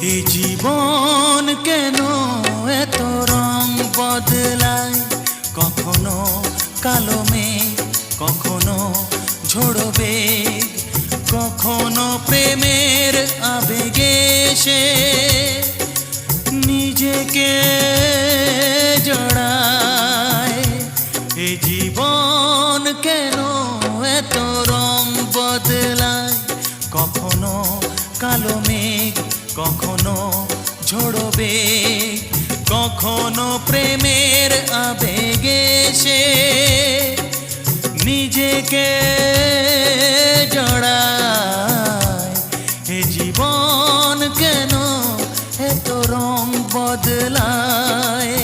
এই জীবন কেন এত রং বদলায়, কখনো কালো মেঘ, কখনো ঝোড়ো বেগ, কখনো প্রেমের আবেগে সে নিজেকে জড়ায়। এই জীবন কেন এত রং বদলায়, কখনো কালো মেঘ, কখনো ঝোড়ো বেগ, কখনো প্রেমের আবেগে সে নিজেকে জড়ায়। এ জীবন কেন এত রং বদলায়।